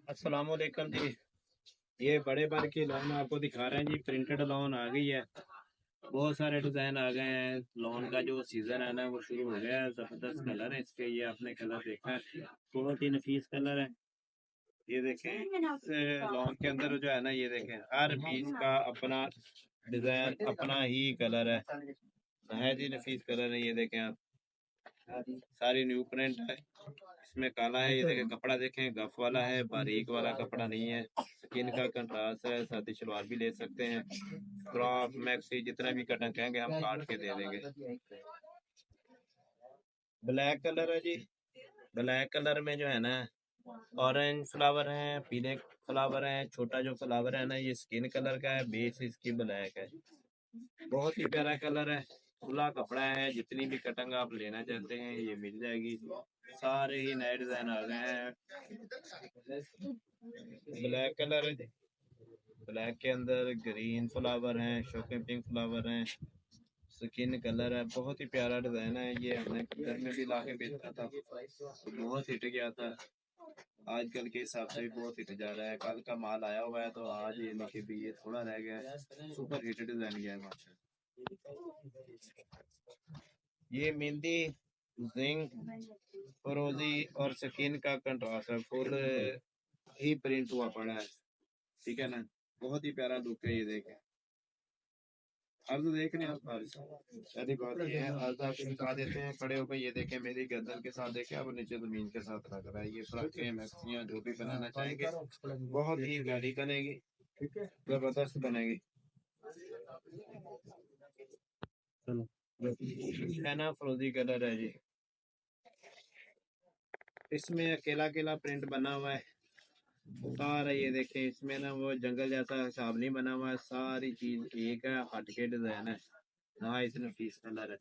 अस्सलाम वालेकुम जी। ये बड़े बर की लॉन आपको दिखा रहे हैं जी। प्रिंटेड लॉन आ गई है। बहुत सारे डिजाइन आ गए हैं। लॉन का जो सीजन है ना वो शुरू हो गया है। जबरदस्त कलर है इसके। ये आपने कलर देखा है, बहुत ही नफीस कलर है। ये देखें, इस लॉन के अंदर जो है ना, ये देखें हर पीस का अपना डिजाइन, अपना ही कलर है। नहायत ही नफीस कलर है। ये देखें आप, सारी न्यू प्रिंट है। इसमें काला है। ये देखें, कपड़ा देखें, गफ वाला है, बारीक वाला कपड़ा नहीं है। स्किन का कंट्रास्ट है। सादी शलवार भी ले सकते हैं। फ्रॉक मैक्सी जितना भी कटन कहेंगे हम काट के दे देंगे। ब्लैक कलर है जी। ब्लैक कलर में जो है ना, ऑरेंज फ्लावर है, पीले फ्लावर है। छोटा जो फ्लावर है ना, ये स्किन कलर का है, बेस इसकी ब्लैक है। बहुत ही प्यारा कलर है। खुला कपड़ा है। जितनी भी कटंग आप लेना चाहते हैं ये मिल जाएगी। सारे ही नए डिजाइन आ गए हैं। ब्लैक कलर है। ब्लैक के अंदर ग्रीन फ्लावर हैं, शोकिंग पिंक फ्लावर हैं। स्किन कलर है। बहुत ही प्यारा डिजाइन है। ये हमने घर में भी ला के बेचा था तो बहुत हिट गया था। आजकल के हिसाब से भी बहुत हिट जा रहा है। कल का माल आया हुआ है तो आज ये नीचे भी ये थोड़ा रह गया है। सुपर हिट डिजाइन गया है माशा। ये मेहंदी, जिंक, फरोजी और स्किन का कंट्रास्ट है। फुल ही प्रिंट हुआ पड़ा है। ठीक है ना, बहुत ही प्यारा लुक है। ये देखें, अर्ज देख रहे हैं आप अर्ज। पहली बात ये है, अर्ज आप दिखा देते हैं खड़े होकर। ये देखें, मेरी गर्दन के साथ देखें, अब नीचे जमीन के साथ लग रहा है। ये फ्रॉकें मैक्सियां जो भी बनाना चाहेंगे बहुत ही प्यारी बनेगी, जबरदस्त बनेगी। चलो, है ना, फरोजी कलर है जी। इसमें अकेला अकेला प्रिंट बना हुआ है सारा। ये देखें, इसमें ना वो जंगल जैसा हिसाब नहीं बना हुआ है। सारी चीज एक है, हट के डिजाइन है ना। इतने पीस कलर है।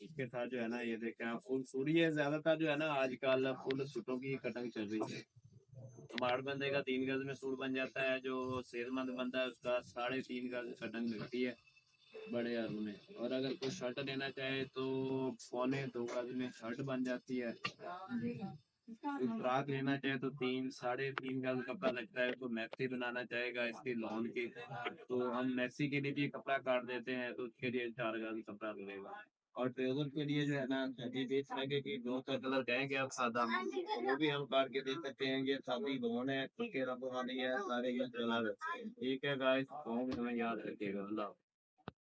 इसके साथ जो है ना, ये देखें आप, फुल सूरी है। ज्यादातर जो है ना आजकल फुल सूटों की कटिंग चल रही है। स्मार्ट बंदे का 3 गज में सूट बन जाता है। जो सेहतमंद बंदा है उसका 3.5 गज कटिंग लगती है बड़े अर्ज में। और अगर कोई शर्ट लेना चाहे तो 2.25 गज में शर्ट बन जाती है। कोई फ्रॉक लेना चाहे तो 3-3.5 गज कपड़ा लगता है। तो मैक्सी बनाना चाहेगा इसकी लॉन की, तो हम मैक्सी के लिए भी कपड़ा काट देते हैं तो उसके लिए 4 गज कपड़ा लगेगा। और ट्रेजर के लिए जो है ना, अभी बेच लगे कि दो का कलर कहेंगे आप सादा, तो वो भी हम काट के दे सकते हैं। ये सादी लोन है, खुद के रंग वाली है, सारे ये कलर। ठीक है गाइस, हमें याद रखिएगा। अल्लाह।